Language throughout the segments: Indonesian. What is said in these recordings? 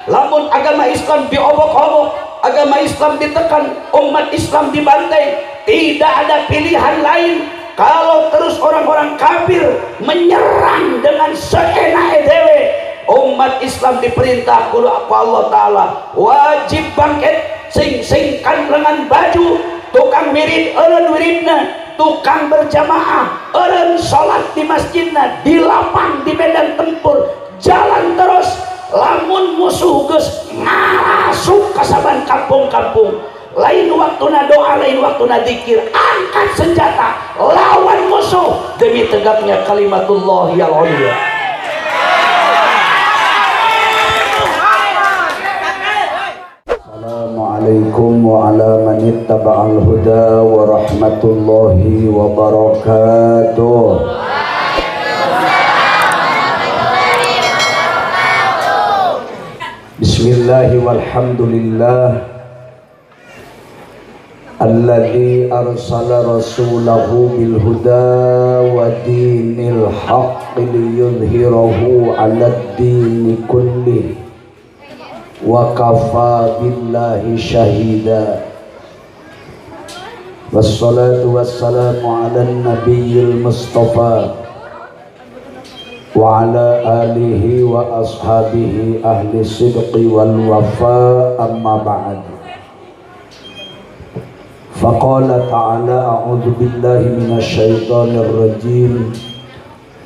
Lamun agama Islam diobok-obok, agama Islam ditekan, umat Islam dibantai, tidak ada pilihan lain kalau terus orang-orang kafir menyerang dengan seenak dewe. Umat Islam diperintah kudu Allah Ta'ala wajib bangkit, sing-singkan lengan baju, tukang wirid eureun wiridna, tukang berjamaah eureun salat di masjidna, di lapang, di medan tempur, jalan terus. Lamun musuh geus ngarasuk ka saban kampung-kampung, lain waktuna doa, lain waktuna zikir, angkat senjata lawan musuh demi tegaknya kalimatullah ya ulya. Assalamualaikum wa ala man ittaba'al huda wa rahmatullahi wa barakatuh. Bismillahi walhamdulillah alladzi arsala rasulahu bil huda wa dinil haqqi liyudhhirahu 'alad dini kulli wa kafa billahi syahida. Wassalatu wassalamu 'alan nabiyyil mustafa wa ala alihi wa ashabihi ahli sidqi wal wafa, amma ba'd. Faqala ta'ala a'udzu billahi minasy syaithanir rajim.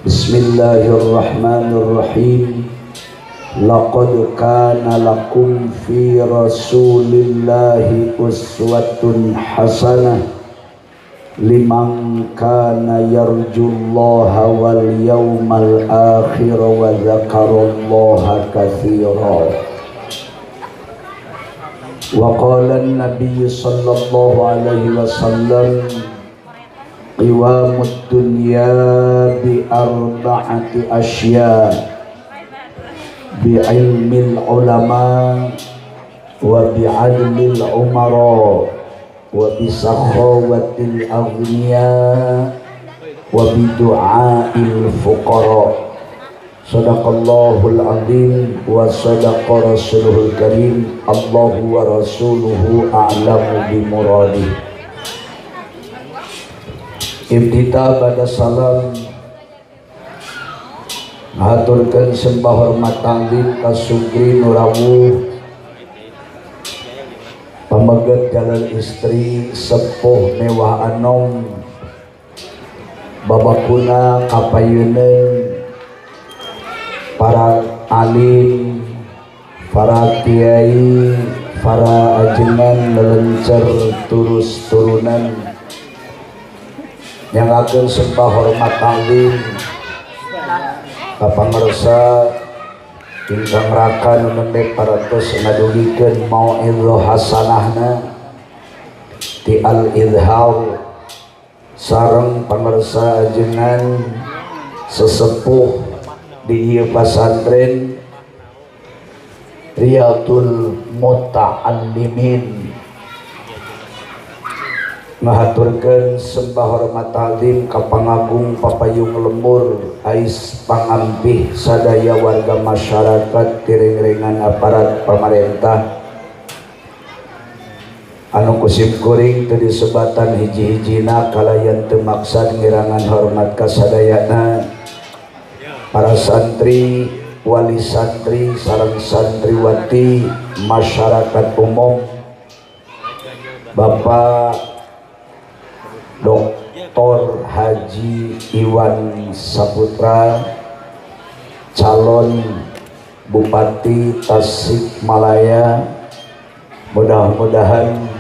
Bismillahirrahmanirrahim. Laqad kana lakum fi rasulillahi uswatun hasanah liman kana yarjullaha wal yawmal akhir wa dzakarallaha katsira. Wa qala an-nabiy sallallahu alaihi wasallam qiwamud dunya bi arba'ati asya, bi ilmil ulama wa bi adlil umara wa bisakhawatil aghniya wa bidu'ail fuqara. Sadaqallahul azim wa sadaqa rasuluhul karim. Allahu wa rasuluhu a'lamu bimuradih. Ibtita pada salam ngaturkeun sembah hormat tanglim ka Sugri Nurawuh pameget jalan istri sepuh mewah anom, babakuna kapayuneun para alim, para kiai, para ajengan lelencer turus turunan yang akan sembah hormat tanglim ka pangarsa ingkang raka nu nembe paratos ngadugikeun mau'izah hasanahna ti al-idhar sareng pamirsa ajengan sesepuh di ieu pasantren Riyadul Muta'allimin ngahaturkeun sembah hormat ta'zim ka pangagung papayung lembur ais pangampih sadaya warga masyarakat tiring-ringan aparat pemerintah anu kusip kuring teu disebatan hiji-hijina kalayan teu maksad ngirangan hormat ka sadayana para santri, wali santri, sareng santriwati, masyarakat umum, Bapak Dr. Haji Iwan Saputra, calon Bupati Tasikmalaya. Mudah-mudahan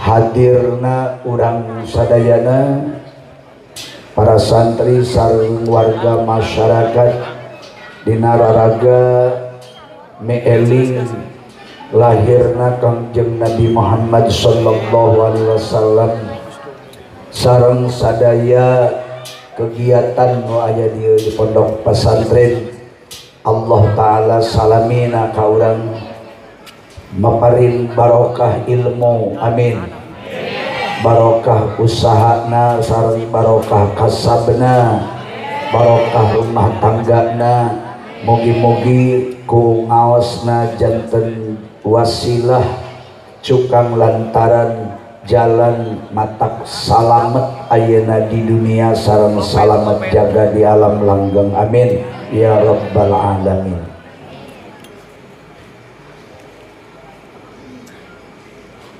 hadirna urang sadayana, para santri sareng warga masyarakat dina raraga meeling lahirna Kangjeng Nabi Muhammad sallallahu alaihi wasallam sareng sadaya kegiatan nu aya di pondok pesantren. Allah taala salamina ka urang maparin barokah ilmu, amin, barokah usahana sareng barokah kasabna, barokah rumah tanggana. Mugi-mugi ku ngaosna janten wasilah cukang lantaran jalan matak salamet ayeuna di dunia sareng salamet jaga di alam langgeng, amin ya rabbal alamin.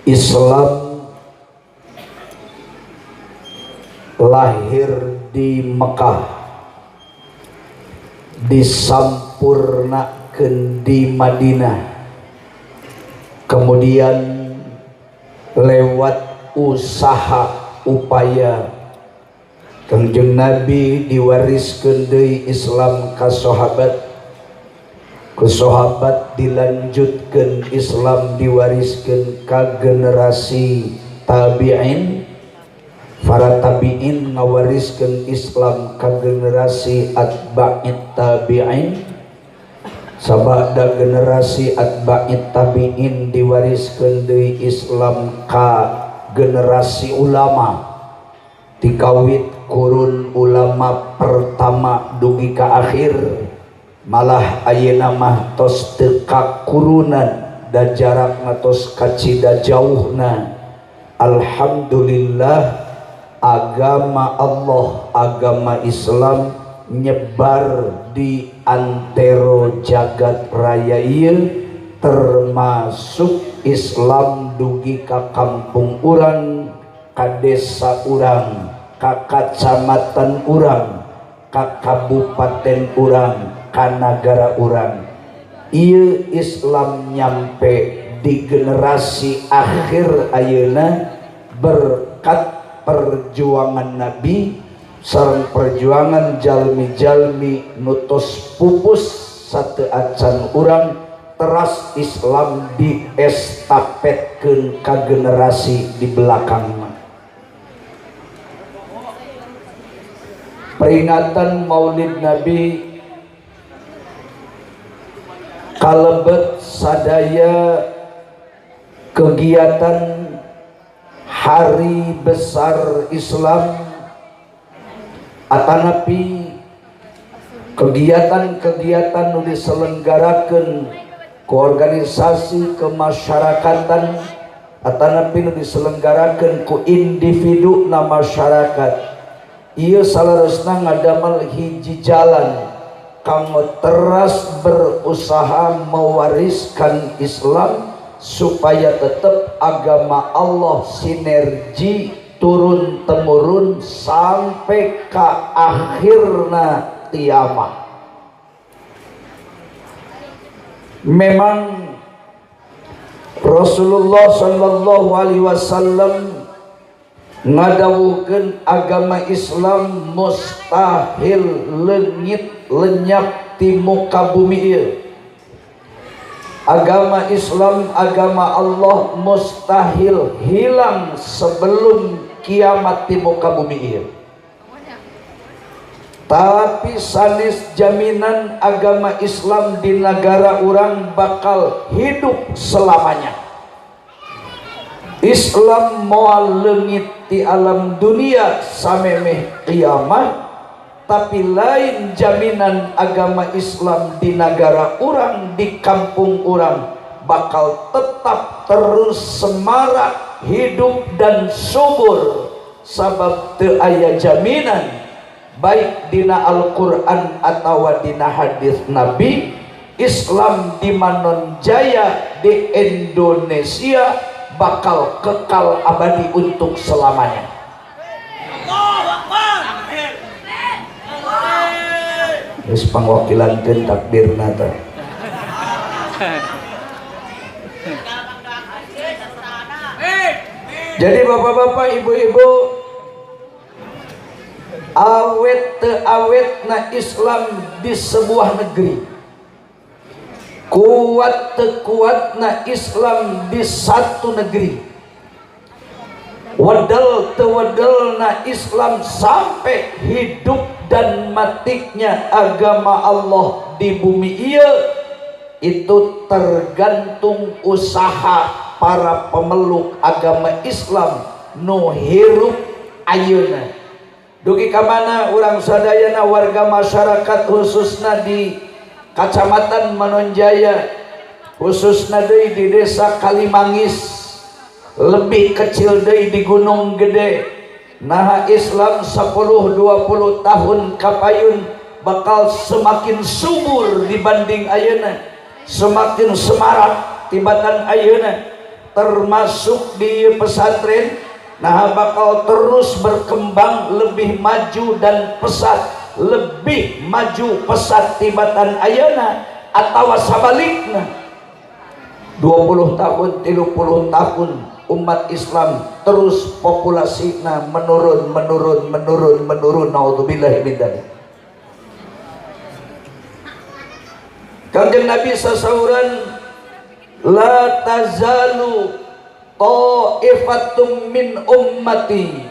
Islam lahir di Mekah, disampurnakeun di Madinah, kemudian lewat usaha upaya Kangjeng Nabi diwariskeun deui Islam ka sahabat, ku sahabat dilanjutkeun Islam diwariskeun ka generasi tabi'in, para tabi'in ngawariskeun Islam ka generasi atba'it tabi'in, sabada generasi atba'it tabi'in diwariskeun deui Islam ka generasi ulama, dikawit kurun ulama pertama dugi ka akhir, malah ayeuna mah tos teu kakurunan da jarakna tos kacida jauhna. Alhamdulillah agama Allah, agama Islam nyebar di antero jagat raya ieu, termasuk Islam dugi ka kampung urang, ka desa urang, ka kacamatan urang, ka kabupaten urang, ka nagara urang. Ieu Islam nyampe di generasi akhir ayeuna berkat perjuangan Nabi sareng perjuangan jalmi-jalmi nutos pupus satu acan urang, teras Islam diestafetkeun ka generasi di belakang. Peringatan Maulid Nabi kalebet sadaya kegiatan hari besar Islam, atanapi kegiatan-kegiatan nu diselenggarakeun ku organisasi kemasyarakatan, atanapi nu diselenggarakeun ku individu na masyarakat. Ieu salaresna ngadamel hiji jalan kanggo teras berusaha mewariskan Islam supaya tetap agama Allah sinergi turun temurun sampai ke akhirna kiamat. Memang Rasulullah sallallahu alaihi wasallam ngadawukeun agama Islam mustahil lenyit lenyap ti muka bumi ieu. Agama Islam, agama Allah mustahil hilang sebelum kiamat di muka bumi ieu. Tapi sanes jaminan agama Islam di negara urang bakal hidup selamanya. Islam moal leungit di alam dunia samemeh kiamat, tapi lain jaminan agama Islam di negara urang, di kampung urang bakal tetap terus semarak hidup dan subur, sabab teu aya jaminan baik dina Al-Quran atau dina hadis Nabi Islam di Manon Jaya di Indonesia bakal kekal abadi untuk selamanya. Terus pangwakilankeun takdirna teh. Jadi bapak-bapak, ibu-ibu, awet teu awetna Islam di sebuah negeri, kuat teu kuatna Islam di satu negeri, wadal teu wadalna Islam sampai hidup dan matinya agama Allah di bumi ieu, itu tergantung usaha para pemeluk agama Islam nu hirup ayeuna. Dugi ka mana urang sadayana warga masyarakat khususna di Kacamatan Manonjaya, khususna deui di desa Kalimangis, lebih kecil deui di Gunung Gede. Nah Islam 10-20 tahun kapayun bakal semakin subur dibanding ayeuna, semakin semarak tibatan ayeuna, termasuk di pesantren. Nah bakal terus berkembang, lebih maju dan pesat, lebih maju pesat tibatan ayeuna atawa sabalikna. 20 tahun 30 tahun umat Islam terus populasinya menurun. Naudzubillahi min dzalik. Kanjeng Nabi sasauran, la tazalu ta'ifatum min ummati.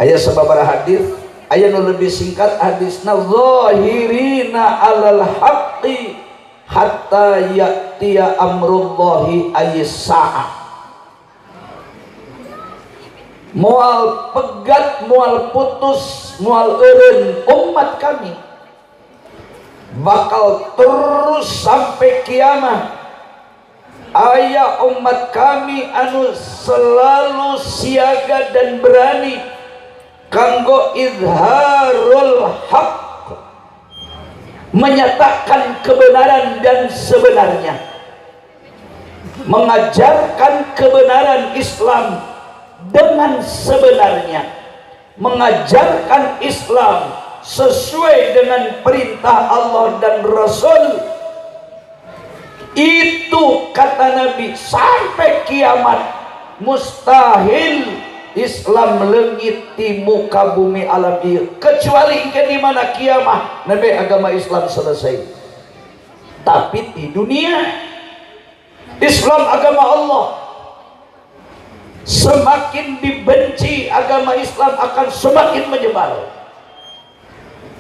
Aya sababaraha hadis, aya nu lebih singkat hadisna, zahirina alal haqqi hatta ya'tiya amrullahi ayyis-sa'ah. Moal pegat, moal putus, moal eureun umat kami bakal terus sampai kiamat. Aya umat kami anu selalu siaga dan berani kanggo izharul haq, menyatakan kebenaran dan sebenarnya, mengajarkan kebenaran Islam dengan sebenarnya, mengajarkan Islam sesuai dengan perintah Allah dan Rasul. Itu kata Nabi, sampai kiamat mustahil Islam leungit di muka bumi alam ieu, kecuali engke di mana kiamat nabi agama Islam selesai. Tapi di dunia Islam agama Allah, semakin dibenci agama Islam akan semakin menyebar,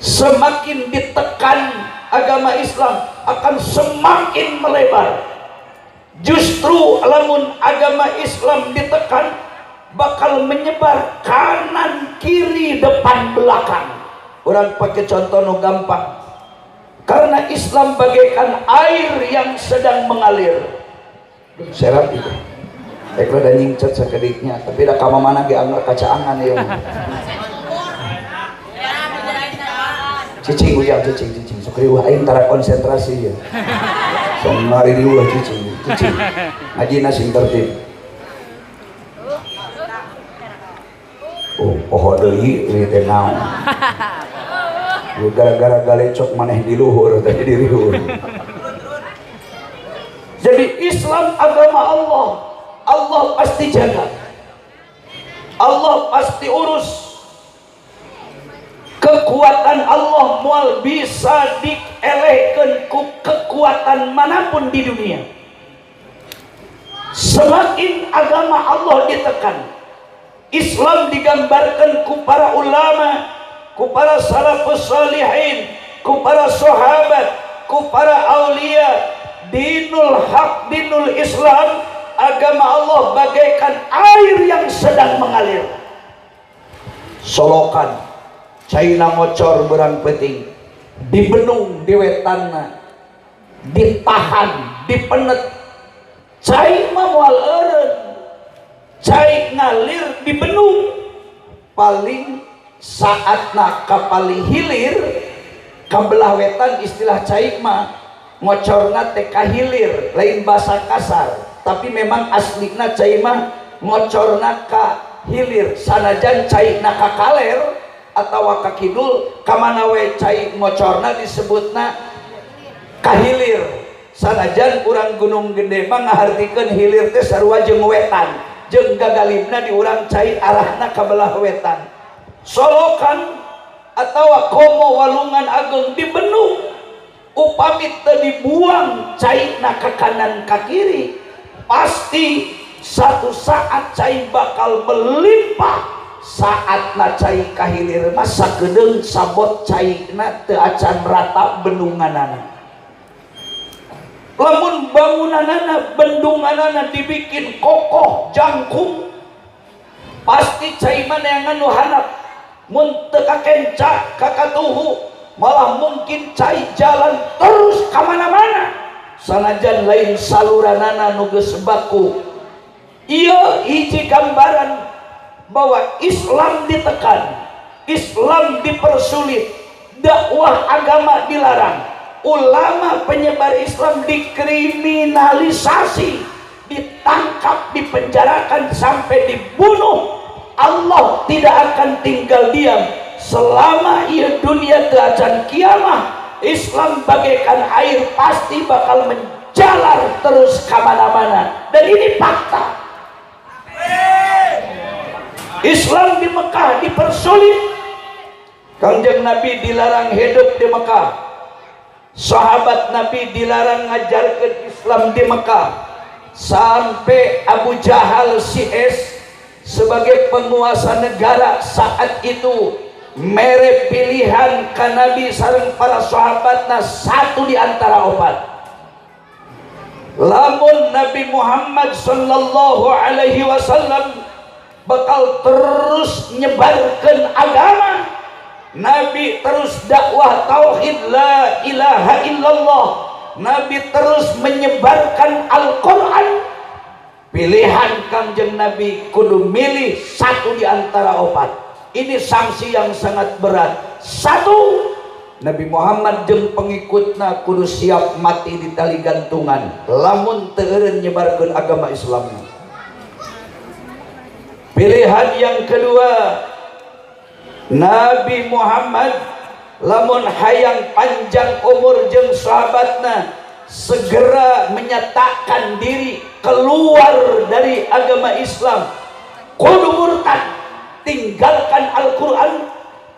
semakin ditekan agama Islam akan semakin melebar. Justru lamun agama Islam ditekan bakal menyebar kanan kiri depan belakang. Orang pakai contoh nu gampang, karena Islam bagaikan air yang sedang mengalir. Serap itu ekra da nyingcet sakediknya, tapi da kamana ge anggar kacaangan ya. Cicing ujang cicing sok riweuh aing tara konsentrasi ya. Sok ngari riweuh cicing ngajina sing tertib. Oh deui ieu teh naon. Gara-gara galecok maneh di luhur tadi di riweuh. Jadi Islam agama Allah, Allah pasti jaga, Allah pasti urus. Kekuatan Allah moal bisa dielehkeun ku kekuatan manapun di dunia. Semakin agama Allah ditekan, Islam digambarkan ku para ulama, ku para salafus salihin, ku para sahabat, ku para aulia. Dinul haq, dinul Islam, agama Allah bagaikan air yang sedang mengalir. Solokan caina ngocor berang penting, dibenung di wetanna, ditahan, dipenet. Cai mah moal eureun, cai ngalir dibenung, paling saatna kapali hilir kabelah wetan. Istilah cai mah ngocorna teh kahilir, lain bahasa kasar, tapi memang aslina cai mah ngocorna ka hilir. Sanajan cai na ka kaler atawa ka kidul, kamana we cai ngocorna disebutna kahilir. Sanajan urang Gunung Gede mah ngahartikeun hilir teh sarua jeung wetan, jeung gagalibna di urang cai arahna ka belah wetan. Solokan atawa komo walungan agung dibenung, upami teu dibuang cai na ka kanan ka kiri, pasti satu saat cai bakal melimpah. Saat na cai kahilir mah sakedeung sabot cai na teu acan rata bendunganana. Lamun bangunanana, bendunganana dibikin kokoh jangkung, pasti cai mana yang anu hanap. Mun teu kakenca kakatuhu, malah mungkin cai jalan terus kemana-mana sanajan lain saluranana nu geus baku. Ieu hiji gambaran bahwa Islam ditekan, Islam dipersulit, dakwah agama dilarang, ulama penyebar Islam dikriminalisasi, ditangkap, dipenjarakan sampai dibunuh. Allah tidak akan tinggal diam selama ia dunia ke acan kiamah. Islam bagaikan air pasti bakal menjalar terus kemana-mana, dan ini fakta. Islam di Mekah dipersulit. Kanjeng Nabi dilarang hidup di Mekah, sahabat Nabi dilarang ngajarkan Islam di Mekah, sampai Abu Jahal CS sebagai penguasa negara saat itu mere pilihan ka Nabi sareng para sahabatna satu di antara opat. Lamun Nabi Muhammad sallallahu alaihi wasallam bakal terus nyebarkan agama, Nabi terus dakwah tauhid la ilaha illallah, Nabi terus menyebarkan Al-Quran, pilihan Kanjeng Nabi kudu milih satu di antara opat. Ini sanksi yang sangat berat. Satu, Nabi Muhammad jeung pengikutna kudu siap mati di tali gantungan lamun teu eureun nyebarkeun agama Islam. Pilihan yang kedua, Nabi Muhammad lamun hayang panjang umur jeung sahabatna segera menyatakan diri keluar dari agama Islam, kudu murtad, tinggalkan Al-Quran,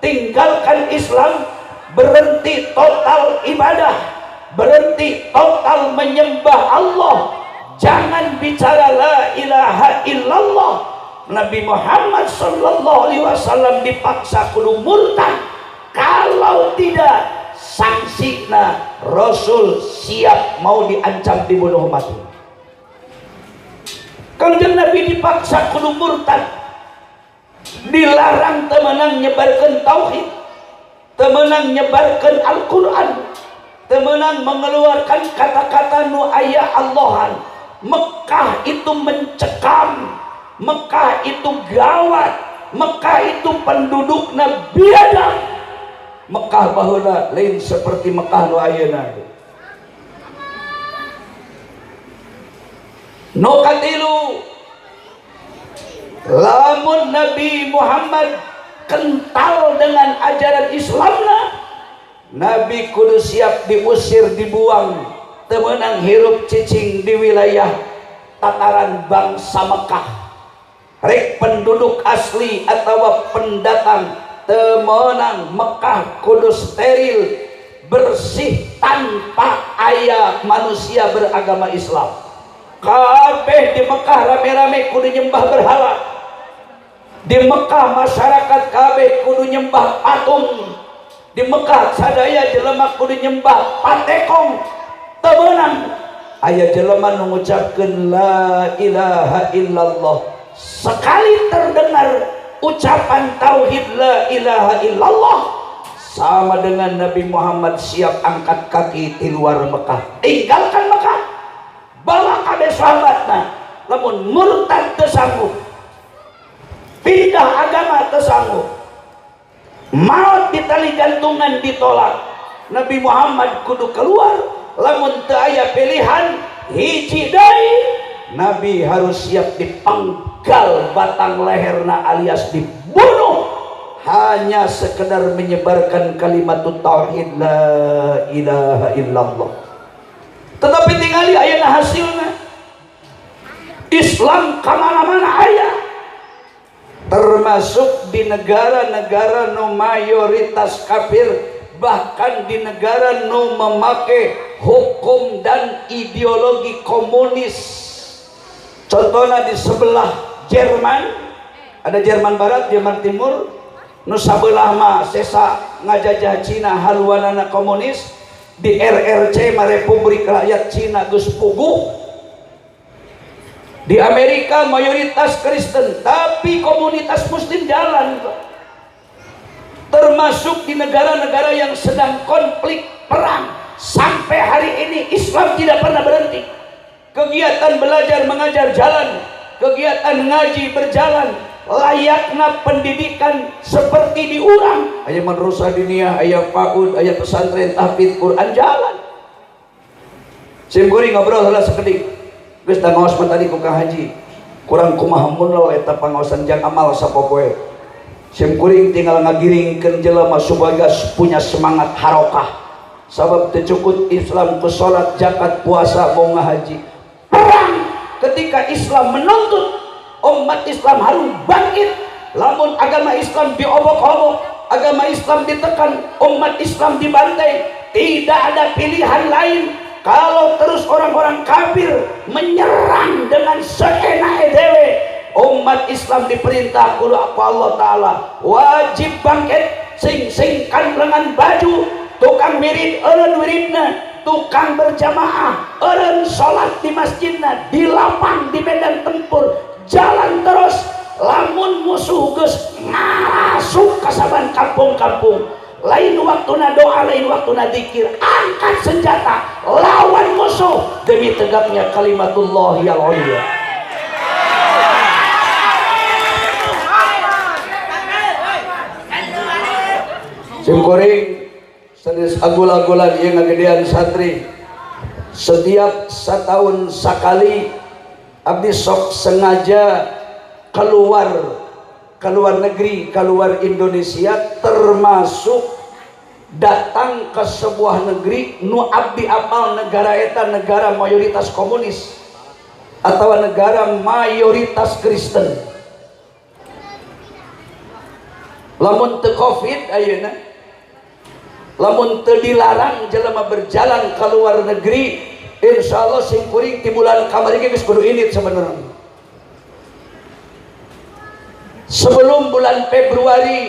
tinggalkan Islam, berhenti total ibadah, berhenti total menyembah Allah, jangan bicara la ilaha illallah. Nabi Muhammad sallallahu alaihi wasallam dipaksa kudu murtad, kalau tidak sanksinya Rasul siap mau diancam dibunuh mati. Kanjeng Nabi dipaksa kudu murtad, dilarang temenang nyebarkan tauhid, temenang nyebarkan Al-Quran, temenang mengeluarkan kata-kata nu aya Allahan. Mekah itu mencekam, Mekah itu gawat, Mekah itu pendudukna biadab. Mekah baheula lain seperti Mekah nu ayeuna. Nu katilu, lamun Nabi Muhammad kental dengan ajaran Islamna, Nabi kudu siap diusir, dibuang, temenang hirup cicing di wilayah tataran bangsa Mekah. Rek penduduk asli atau pendatang temenang Mekah kudu steril, bersih, tanpa aya manusia beragama Islam. Kabeh di Mekah rame-rame kudu nyembah berhala. Di Mekah masyarakat kabeh kudu nyembah patung. Di Mekah sadaya jelema kudu nyembah patekong. Temenang aya jelema nu ngucapkeun la ilaha illallah, sekali terdengar ucapan tauhid la ilaha illallah sama dengan Nabi Muhammad siap angkat kaki di luar Mekah, tinggalkan Mekah, bawa kabeh sahabatna. Lamun murtad teu sanggup, pindah agama teu sanggup, maut di tali gantungan ditolak, Nabi Muhammad kudu keluar. Lamun teu aya pilihan hiji deui, Nabi harus siap dipenggal batang leherna alias dibunuh, hanya sekedar menyebarkan kalimat tauhid la ilaha illallah. Tetapi tingali ayeuna hasilna Islam kamana-mana aya, termasuk di negara-negara nu mayoritas kafir, bahkan di negara nu memakai hukum dan ideologi komunis. Contohnya di sebelah Jerman, ada Jerman Barat, Jerman Timur, nu sabelah mah sesa ngajajah Cina haluanana komunis. Di RRC mah Republik Rakyat Cina geus puguh. Di Amerika mayoritas Kristen tapi komunitas Muslim jalan. termasuk di negara-negara yang sedang konflik perang. Sampai hari ini Islam tidak pernah berhenti. Kegiatan belajar mengajar jalan, kegiatan ngaji berjalan, layaknya pendidikan seperti diurang. Ayah madrasah diniyah, ayah PAUD, ayah pesantren tahfidz Quran jalan. Sim kuring ngobrol heula sakedik. Geus da ngaos tadi ku Kang Haji. Kurang kumaha mun lo eta pangaosan jang amal sapopoe. Sim kuring tinggal ngagiringkeun jelema supaya punya semangat harokah. Sabab teu cukup Islam ku salat, zakat, puasa, mau ngahaji. Perang ketika Islam menuntut umat Islam harus bangkit. Lamun agama Islam diobok-obok, agama Islam ditekan, umat Islam dibantai, tidak ada pilihan lain. Kalau terus orang-orang kafir menyerang dengan seenak dewe, umat Islam diperintah kudu Allah Ta'ala wajib bangkit, sing-singkan lengan baju, tukang wirid eureun wiridna, tukang berjamaah eureun salat di masjidna, di lapang, di medan tempur, jalan terus. Lamun musuh geus masuk ka saban kampung-kampung, lain waktuna doa, lain waktuna zikir, angkat senjata lawan musuh demi tegaknya kalimatullah yang ulya. Simkuring sanes agul-agulan yang ngagedean santri setiap setahun sekali abdi sok sengaja keluar negeri, keluar Indonesia, termasuk datang ke sebuah negeri nu abdi apal negara eta negara mayoritas komunis atau negara mayoritas Kristen. Lamun teu Covid ayeuna, lamun teu dilarang jelema berjalan ke luar negeri, insyaallah sing kuring di bulan kamari geus kudu init sebenarnya. Sebelum bulan Februari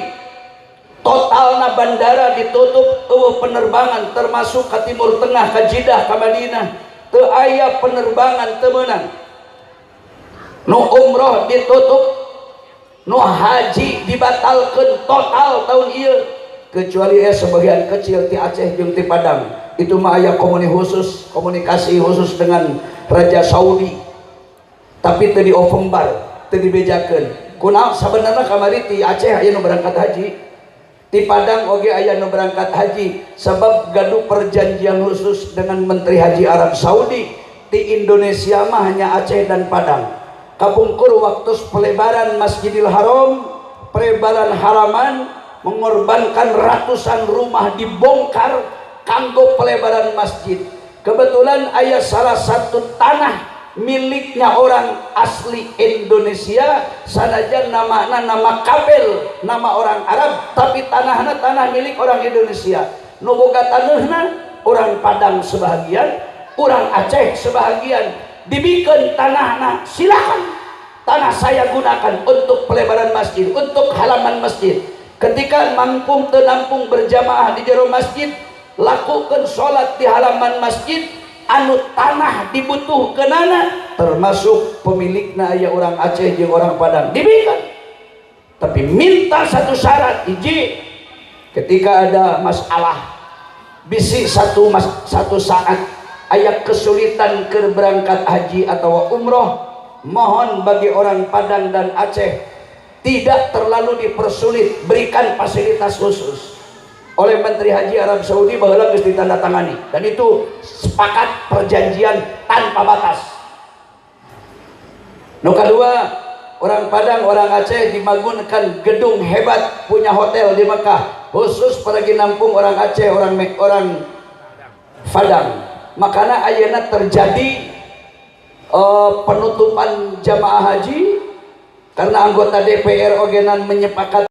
totalna bandara ditutup, penerbangan termasuk ke Timur Tengah, ke Jeddah, ke Madinah, teu aya penerbangan teu meunang. Nu umroh ditutup, nu haji dibatalkeun total tahun ieu, kecuali sebagian kecil ti Aceh jeung ti Padang. Itu mah aya komunikasi khusus dengan Raja Saudi, tapi teu diofengbar, teu dibejakeun. Kunaon sabenerna kamari ti Aceh aya nu berangkat haji, ti Padang oge aya nu berangkat haji, sebab gaduh perjanjian khusus dengan Menteri Haji Arab Saudi. Ti Indonesia mah hanya Aceh dan Padang. Kapungkur waktu pelebaran Masjidil Haram, pelebaran halaman, mengorbankan ratusan rumah dibongkar kanggo pelebaran masjid. Kebetulan aya salah satu tanah miliknya orang asli Indonesia, sanajan nama Kabel, nama orang Arab, tapi tanahnya tanah milik orang Indonesia. Nu boga taneuhna orang Padang sebahagian, orang Aceh sebahagian. Dibikeun tanahna, silakan tanah saya gunakan untuk pelebaran masjid, untuk halaman masjid. Ketika mampu teu nampung berjamaah di jero masjid, lakukan sholat di halaman masjid. Anu tanah dibutuhkeunana termasuk pemilikna aya orang Aceh jeung orang Padang diberikan, tapi minta satu syarat. Hiji, ketika ada masalah bisi satu saat aya kesulitan ke berangkat haji atau umroh, mohon bagi orang Padang dan Aceh tidak terlalu dipersulit, berikan fasilitas khusus oleh Menteri Haji Arab Saudi baheula geus ditandatangani, dan itu sepakat perjanjian tanpa batas. Nu kedua, orang Padang, orang Aceh dibangunkan gedung hebat, punya hotel di Mekah khusus pergi nampung orang Aceh, orang Padang. Makanya ayeuna terjadi penutupan jamaah haji karena anggota DPR ogenan menyepakat